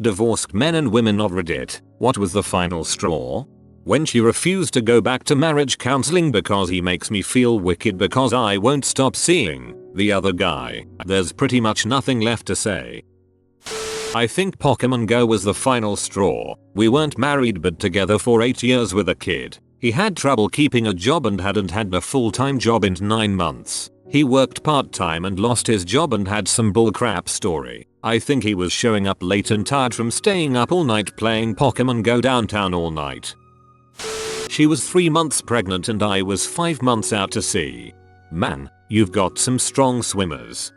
Divorced men and women of Reddit, what was the final straw? When she refused to go back to marriage counseling because he makes me feel wicked because I won't stop seeing the other guy. There's pretty much nothing left to say. I think Pokemon Go was the final straw. We weren't married but together for 8 years with a kid. He had trouble keeping a job and hadn't had a full-time job in 9 months. He worked part-time and lost his job and had some bullcrap story. I think he was showing up late and tired from staying up all night playing Pokemon Go downtown all night. She was 3 months pregnant and I was 5 months out to sea. Man, you've got some strong swimmers.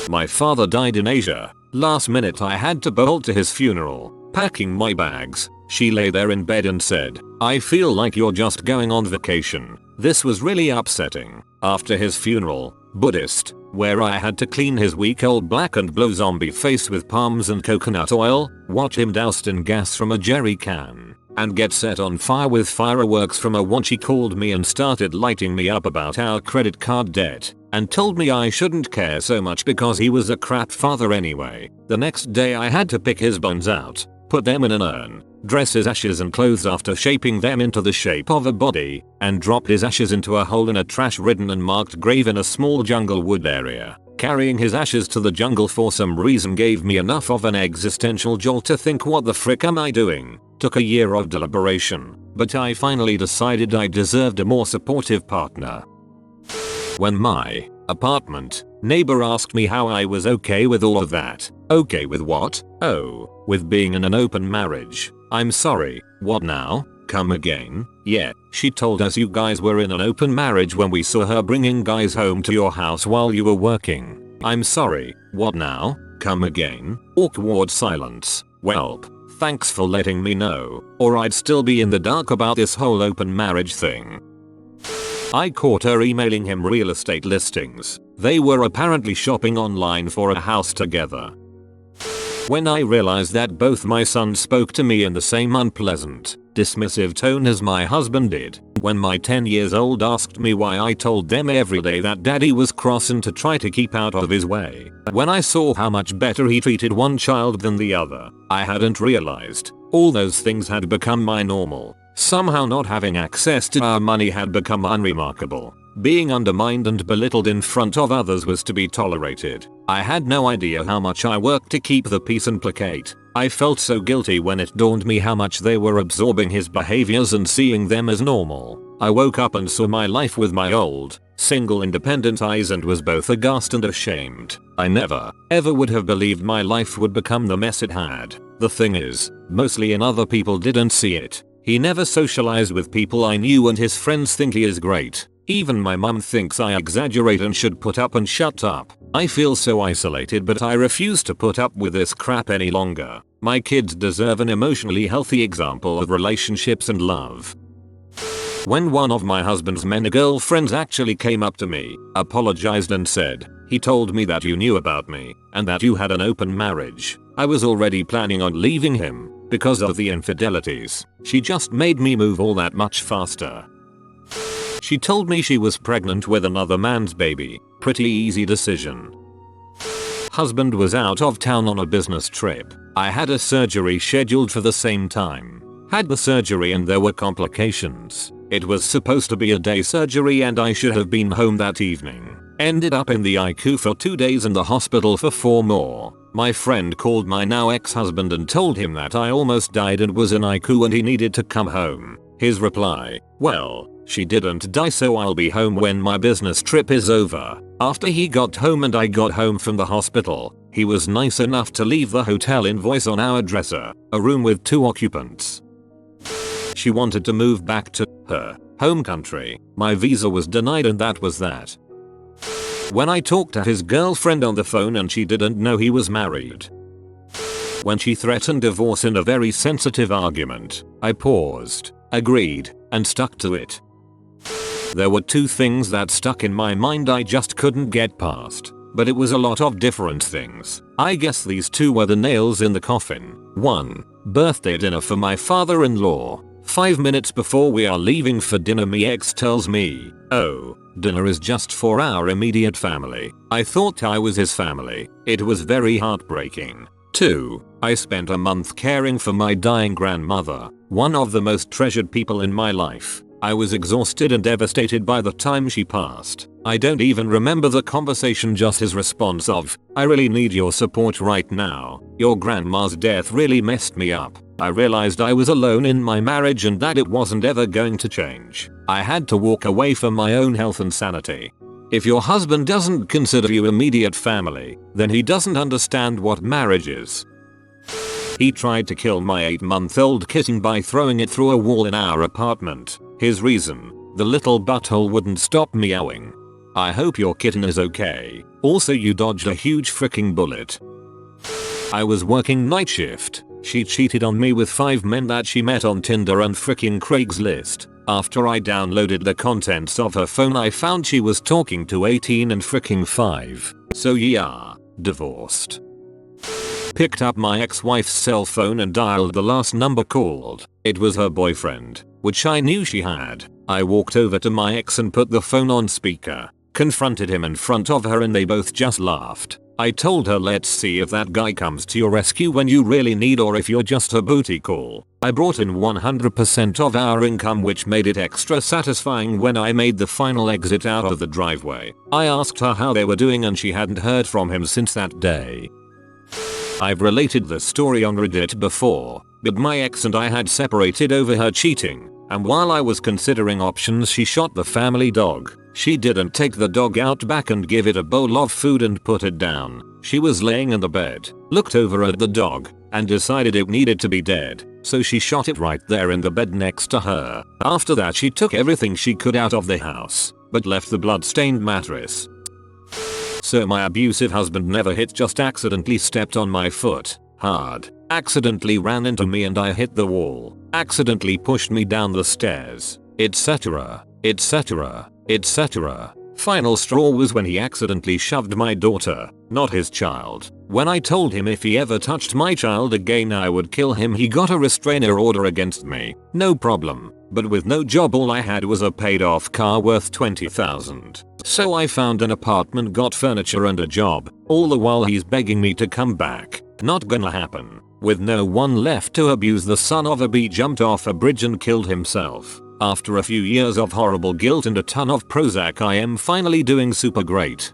My father died in Asia. Last minute I had to bolt to his funeral. Packing my bags, she lay there in bed and said, "I feel like you're just going on vacation." This was really upsetting. After his funeral, Buddhist, where I had to clean his week-old black and blue zombie face with palms and coconut oil, watch him doused in gas from a jerry can, and get set on fire with fireworks from a wand. She called me and started lighting me up about our credit card debt, and told me I shouldn't care so much because he was a crap father anyway. The next day I had to pick his bones out, put them in an urn, dress his ashes and clothes after shaping them into the shape of a body, and drop his ashes into a hole in a trash-ridden and marked grave in a small jungle wood area. Carrying his ashes to the jungle for some reason gave me enough of an existential jolt to think, what the frick am I doing? Took a year of deliberation, but I finally decided I deserved a more supportive partner. When my apartment neighbor asked me how I was okay with all of that. Okay with what? Oh, with being in an open marriage. I'm sorry, what now? Come again? Yeah, she told us you guys were in an open marriage when we saw her bringing guys home to your house while you were working. I'm sorry, what now? Come again? Awkward silence. Welp, thanks for letting me know, or I'd still be in the dark about this whole open marriage thing. I caught her emailing him real estate listings. They were apparently shopping online for a house together. When I realized that both my sons spoke to me in the same unpleasant, dismissive tone as my husband did. When my 10-year-old asked me why I told them every day that daddy was cross and to try to keep out of his way. When I saw how much better he treated one child than the other, I hadn't realized all those things had become my normal. Somehow not having access to our money had become unremarkable. Being undermined and belittled in front of others was to be tolerated. I had no idea how much I worked to keep the peace and placate. I felt so guilty when it dawned me how much they were absorbing his behaviors and seeing them as normal. I woke up and saw my life with my old, single independent eyes and was both aghast and ashamed. I never, ever would have believed my life would become the mess it had. The thing is, mostly in other people didn't see it. He never socialized with people I knew and his friends think he is great. Even my mum thinks I exaggerate and should put up and shut up. I feel so isolated, but I refuse to put up with this crap any longer. My kids deserve an emotionally healthy example of relationships and love. When one of my husband's many girlfriends actually came up to me, apologized and said, "He told me that you knew about me and that you had an open marriage," I was already planning on leaving him because of the infidelities. She just made me move all that much faster. She told me she was pregnant with another man's baby. Pretty easy decision. Husband was out of town on a business trip. I had a surgery scheduled for the same time. Had the surgery and there were complications. It was supposed to be a day surgery and I should have been home that evening. Ended up in the ICU for 2 days and the hospital for 4 more. My friend called my now ex-husband and told him that I almost died and was in ICU and he needed to come home. His reply, "Well, she didn't die, so I'll be home when my business trip is over." After he got home and I got home from the hospital, he was nice enough to leave the hotel invoice on our dresser, a room with 2 occupants. She wanted to move back to her home country. My visa was denied and that was that. When I talked to his girlfriend on the phone and she didn't know he was married. When she threatened divorce in a very sensitive argument, I paused, agreed, and stuck to it. There were 2 things that stuck in my mind I just couldn't get past, but it was a lot of different things. I guess these 2 were the nails in the coffin. 1. Birthday dinner for my father-in-law. 5 minutes before we are leaving for dinner, my ex tells me, "Oh, dinner is just for our immediate family." I thought I was his family. It was very heartbreaking. 2. I spent a month caring for my dying grandmother, one of the most treasured people in my life. I was exhausted and devastated by the time she passed. I don't even remember the conversation, just his response of, "I really need your support right now. Your grandma's death really messed me up. I realized I was alone in my marriage and that it wasn't ever going to change. I had to walk away for my own health and sanity." If your husband doesn't consider you immediate family, then he doesn't understand what marriage is. He tried to kill my 8-month-old kitten by throwing it through a wall in our apartment. His reason: the little butthole wouldn't stop meowing. I hope your kitten is okay. Also, you dodged a huge freaking bullet. I was working night shift. She cheated on me with 5 men that she met on Tinder and freaking Craigslist. After I downloaded the contents of her phone, I found she was talking to 18 and freaking 5. So yeah, divorced. Picked up my ex-wife's cell phone and dialed the last number called. It was her boyfriend, which I knew she had. I walked over to my ex and put the phone on speaker, confronted him in front of her, and they both just laughed. I told her, let's see if that guy comes to your rescue when you really need, or if you're just a booty call. I brought in 100% of our income, which made it extra satisfying when I made the final exit out of the driveway. I asked her how they were doing and she hadn't heard from him since that day. I've related this story on Reddit before, but my ex and I had separated over her cheating, and while I was considering options, she shot the family dog. She didn't take the dog out back and give it a bowl of food and put it down. She was laying in the bed, looked over at the dog, and decided it needed to be dead, so she shot it right there in the bed next to her. After that, she took everything she could out of the house, but left the blood-stained mattress. So my abusive husband never hit, just accidentally stepped on my foot hard, accidentally ran into me and I hit the wall, accidentally pushed me down the stairs, etc, etc, etc. Final straw was when he accidentally shoved my daughter, not his child. When I told him if he ever touched my child again I would kill him, he got a restraining order against me. No problem. But with no job, all I had was a paid off car worth $20,000. So I found an apartment, got furniture and a job, all the while he's begging me to come back. Not gonna happen. With no one left to abuse, the son of a bee jumped off a bridge and killed himself. After a few years of horrible guilt and a ton of Prozac, I am finally doing super great.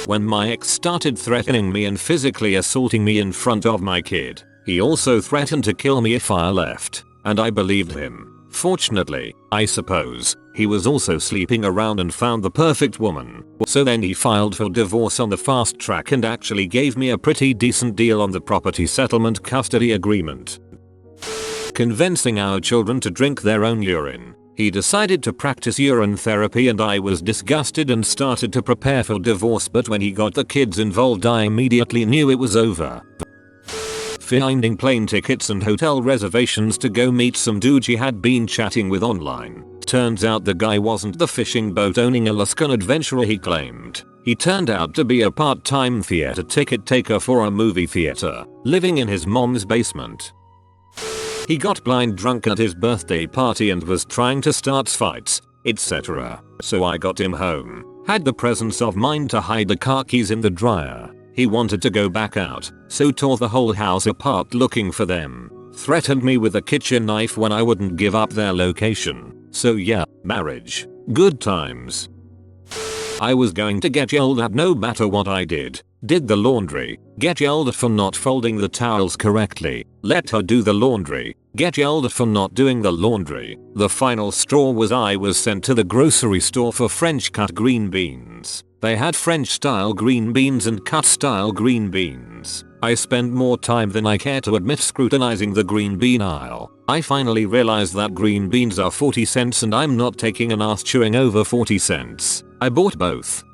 When my ex started threatening me and physically assaulting me in front of my kid, he also threatened to kill me if I left, and I believed him. Fortunately, I suppose, he was also sleeping around and found the perfect woman. So then he filed for divorce on the fast track and actually gave me a pretty decent deal on the property settlement custody agreement. Convincing our children to drink their own urine. He decided to practice urine therapy and I was disgusted and started to prepare for divorce, but when he got the kids involved I immediately knew it was over. Finding plane tickets and hotel reservations to go meet some dude she had been chatting with online. Turns out the guy wasn't the fishing boat owning Alaskan adventurer he claimed. He turned out to be a part-time theater ticket taker for a movie theater, living in his mom's basement. He got blind drunk at his birthday party and was trying to start fights, etc. So I got him home. Had the presence of mind to hide the car keys in the dryer. He wanted to go back out, so tore the whole house apart looking for them. Threatened me with a kitchen knife when I wouldn't give up their location. So yeah, marriage. Good times. I was going to get yelled at no matter what I did. Did the laundry, get yelled at for not folding the towels correctly. Let her do the laundry, get yelled at for not doing the laundry. The final straw was I was sent to the grocery store for French cut green beans. They had French style green beans and cut style green beans. I spent more time than I care to admit scrutinizing the green bean aisle. I finally realized that green beans are 40 cents and I'm not taking an ass chewing over 40 cents. I bought both.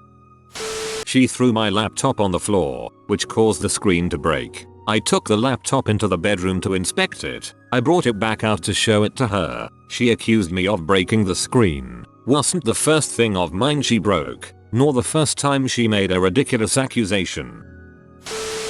She threw my laptop on the floor, which caused the screen to break. I took the laptop into the bedroom to inspect it. I brought it back out to show it to her. She accused me of breaking the screen. Wasn't the first thing of mine she broke, nor the first time she made a ridiculous accusation.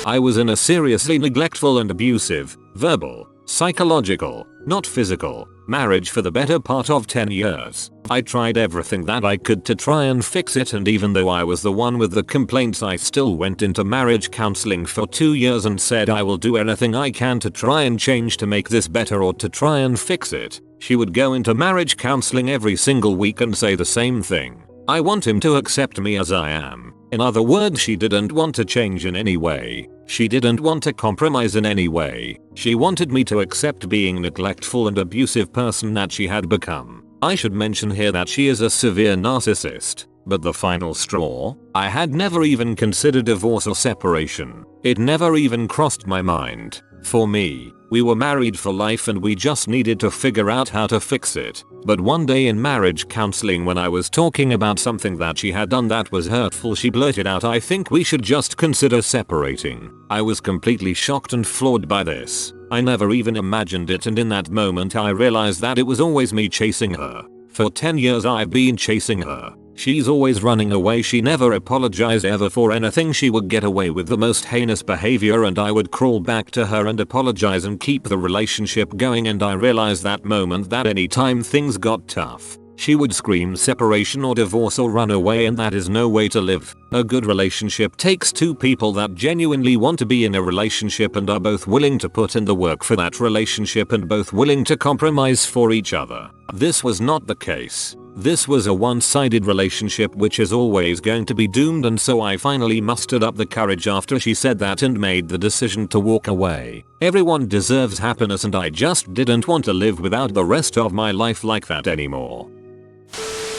I was in a seriously neglectful and abusive, verbal, psychological, not physical, marriage for the better part of 10 years. I tried everything that I could to try and fix it, and even though I was the one with the complaints, I still went into marriage counseling for 2 years and said I will do anything I can to try and change to make this better or to try and fix it. She would go into marriage counseling every single week and say the same thing. I want him to accept me as I am. In other words, she didn't want to change in any way. She didn't want to compromise in any way. She wanted me to accept being neglectful and abusive person that she had become. I should mention here that she is a severe narcissist. But the final straw, I had never even considered divorce or separation. It never even crossed my mind. For me, we were married for life and we just needed to figure out how to fix it. But one day in marriage counseling, when I was talking about something that she had done that was hurtful, she blurted out, "I think we should just consider separating." I was completely shocked and floored by this. I never even imagined it, and in that moment I realized that it was always me chasing her. For 10 years I've been chasing her. She's always running away. She never apologized ever for anything. She would get away with the most heinous behavior and I would crawl back to her and apologize and keep the relationship going, and I realized that moment that anytime things got tough, she would scream separation or divorce or run away, and that is no way to live. A good relationship takes two people that genuinely want to be in a relationship and are both willing to put in the work for that relationship and both willing to compromise for each other. This was not the case. This was a one-sided relationship which is always going to be doomed, and so I finally mustered up the courage after she said that and made the decision to walk away. Everyone deserves happiness and I just didn't want to live without the rest of my life like that anymore.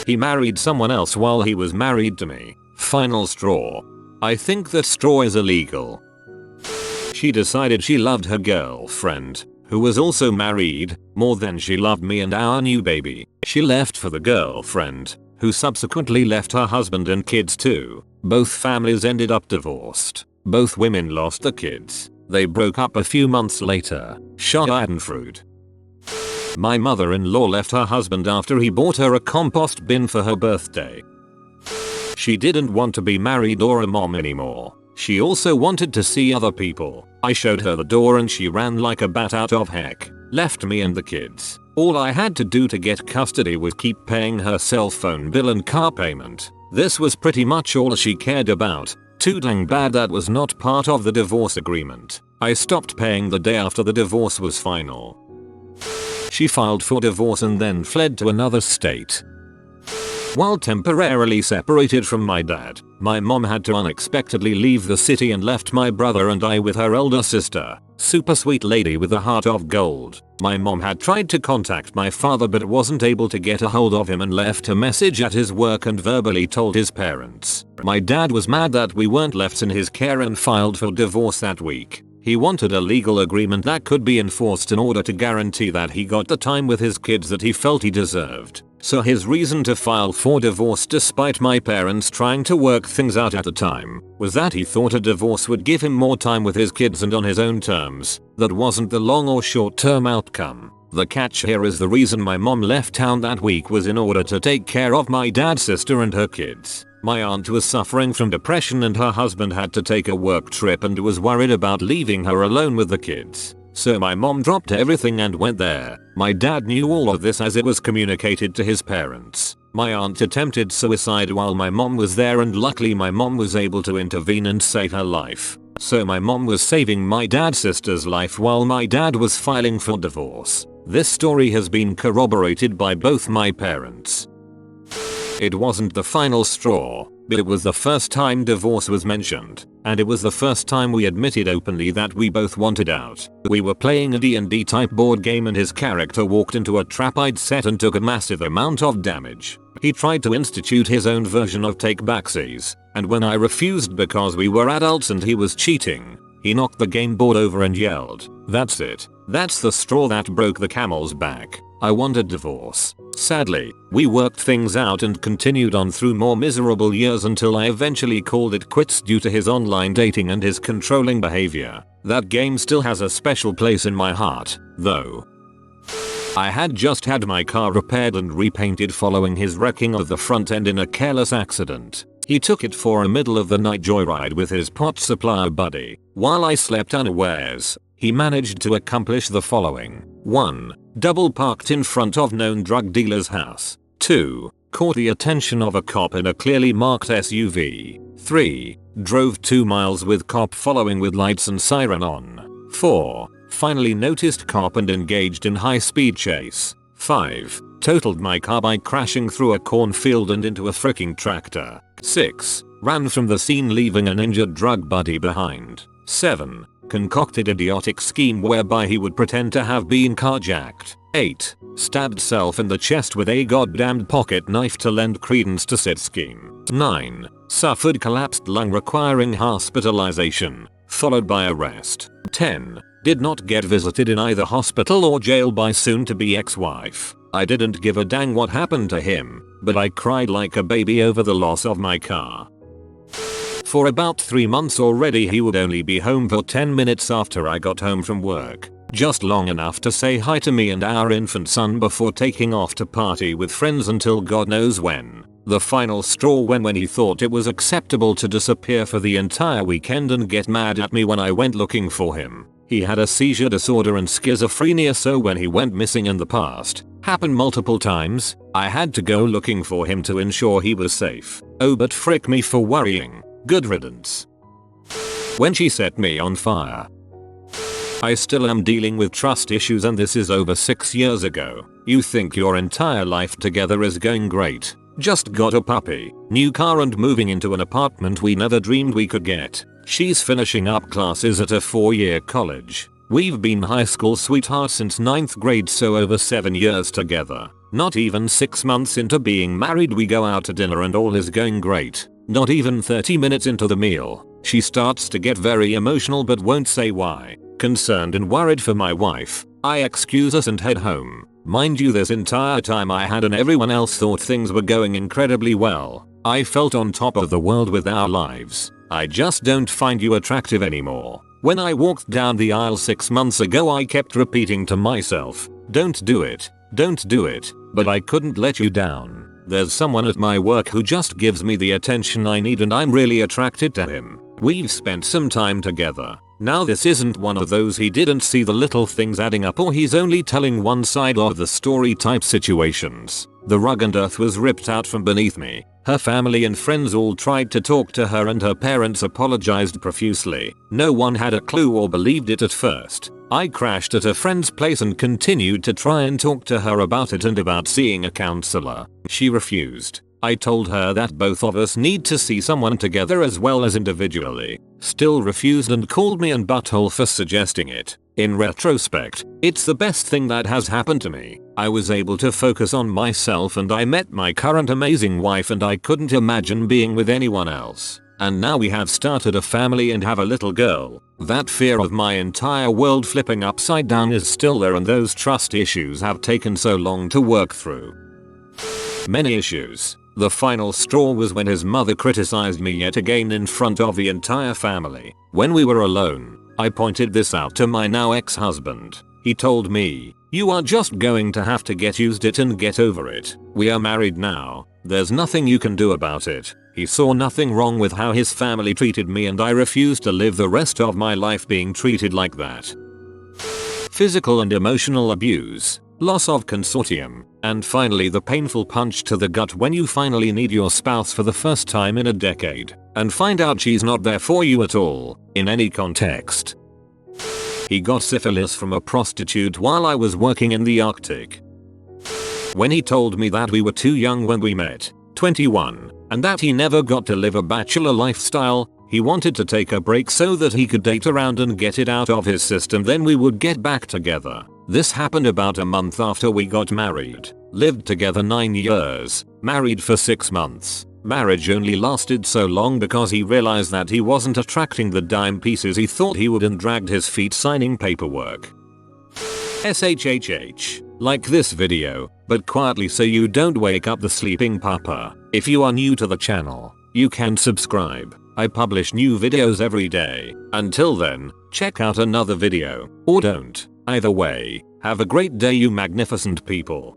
He married someone else while he was married to me. Final straw. I think that straw is illegal. She decided she loved her girlfriend, who was also married, more than she loved me and our new baby. She left for the girlfriend, who subsequently left her husband and kids too. Both families ended up divorced. Both women lost the kids. They broke up a few months later. Schadenfreude. My mother-in-law left her husband after he bought her a compost bin for her birthday. She didn't want to be married or a mom anymore. She also wanted to see other people. I showed her the door and she ran like a bat out of heck. Left me and the kids. All I had to do to get custody was keep paying her cell phone bill and car payment. This was pretty much all she cared about. Too dang bad that was not part of the divorce agreement. I stopped paying the day after the divorce was final. She filed for divorce and then fled to another state. While temporarily separated from my dad, my mom had to unexpectedly leave the city and left my brother and I with her elder sister. Super sweet lady with a heart of gold. My mom had tried to contact my father but wasn't able to get a hold of him and left a message at his work and verbally told his parents. My dad was mad that we weren't left in his care and filed for divorce that week. He wanted a legal agreement that could be enforced in order to guarantee that he got the time with his kids that he felt he deserved. So his reason to file for divorce, despite my parents trying to work things out at the time, was that he thought a divorce would give him more time with his kids and on his own terms. That wasn't the long or short term outcome. The catch here is the reason my mom left town that week was in order to take care of my dad's sister and her kids. My aunt was suffering from depression and her husband had to take a work trip and was worried about leaving her alone with the kids. So my mom dropped everything and went there. My dad knew all of this as it was communicated to his parents. My aunt attempted suicide while my mom was there, and luckily my mom was able to intervene and save her life. So my mom was saving my dad's sister's life while my dad was filing for divorce. This story has been corroborated by both my parents. It wasn't the final straw, but it was the first time divorce was mentioned, and it was the first time we admitted openly that we both wanted out. We were playing a D&D type board game and his character walked into a trap I'd set and took a massive amount of damage. He tried to institute his own version of take backsies, and when I refused because we were adults and he was cheating, he knocked the game board over and yelled, "That's it. That's the straw that broke the camel's back. I wanted divorce." Sadly, we worked things out and continued on through more miserable years until I eventually called it quits due to his online dating and his controlling behavior. That game still has a special place in my heart, though. I had just had my car repaired and repainted following his wrecking of the front end in a careless accident. He took it for a middle of the night joyride with his pot supplier buddy. While I slept unawares, he managed to accomplish the following. 1. Double parked in front of known drug dealer's house. 2. Caught the attention of a cop in a clearly marked SUV. 3. Drove 2 miles with cop following with lights and siren on. 4. Finally noticed cop and engaged in high-speed chase. 5. Totaled my car by crashing through a cornfield and into a freaking tractor. 6. Ran from the scene leaving an injured drug buddy behind. 7. Concocted idiotic scheme whereby he would pretend to have been carjacked. 8. Stabbed self in the chest with a goddamned pocket knife to lend credence to said scheme. 9. Suffered collapsed lung requiring hospitalization, followed by arrest. 10. Did not get visited in either hospital or jail by soon-to-be ex-wife. I didn't give a dang what happened to him, but I cried like a baby over the loss of my car. For about 3 months already he would only be home for 10 minutes after I got home from work. Just long enough to say hi to me and our infant son before taking off to party with friends until God knows when. The final straw when he thought it was acceptable to disappear for the entire weekend and get mad at me when I went looking for him. He had a seizure disorder and schizophrenia, so when he went missing in the past, happened multiple times, I had to go looking for him to ensure he was safe. Oh, but frick me for worrying. Good riddance. When she set me on fire. I still am dealing with trust issues and this is over 6 years ago. You think your entire life together is going great. Just got a puppy, new car and moving into an apartment we never dreamed we could get. She's finishing up classes at a 4-year college. We've been high school sweethearts since 9th grade, so over 7 years together. Not even 6 months into being married we go out to dinner and all is going great. Not even 30 minutes into the meal, she starts to get very emotional but won't say why. Concerned and worried for my wife, I excuse us and head home. Mind you, this entire time I had and everyone else thought things were going incredibly well. I felt on top of the world with our lives. I just don't find you attractive anymore. When I walked down the aisle 6 months ago I kept repeating to myself, don't do it, don't do it, but I couldn't let you down. There's someone at my work who just gives me the attention I need and I'm really attracted to him. We've spent some time together. Now this isn't one of those he didn't see the little things adding up or he's only telling one side of the story type situations. The rug and earth was ripped out from beneath me. Her family and friends all tried to talk to her and her parents apologized profusely. No one had a clue or believed it at first. I crashed at a friend's place and continued to try and talk to her about it and about seeing a counselor. She refused. I told her that both of us need to see someone together as well as individually. Still refused and called me an butthole for suggesting it. In retrospect, it's the best thing that has happened to me. I was able to focus on myself and I met my current amazing wife and I couldn't imagine being with anyone else. And now we have started a family and have a little girl. That fear of my entire world flipping upside down is still there and those trust issues have taken so long to work through. Many issues. The final straw was when his mother criticized me yet again in front of the entire family. When we were alone, I pointed this out to my now ex-husband. He told me, "You are just going to have to get used to it and get over it. We are married now. There's nothing you can do about it." He saw nothing wrong with how his family treated me and I refused to live the rest of my life being treated like that. Physical and emotional abuse, loss of consortium, and finally the painful punch to the gut when you finally need your spouse for the first time in a decade and find out she's not there for you at all, in any context. He got syphilis from a prostitute while I was working in the Arctic. When he told me that we were too young when we met, 21, and that he never got to live a bachelor lifestyle, he wanted to take a break so that he could date around and get it out of his system, then we would get back together. This happened about a month after we got married. Lived together 9 years, married for 6 months. Marriage only lasted so long because he realized that he wasn't attracting the dime pieces he thought he would and dragged his feet signing paperwork. SHHH. Like this video, but quietly so you don't wake up the sleeping papa. If you are new to the channel, you can subscribe. I publish new videos every day. Until then, check out another video, or don't. Either way, have a great day you magnificent people.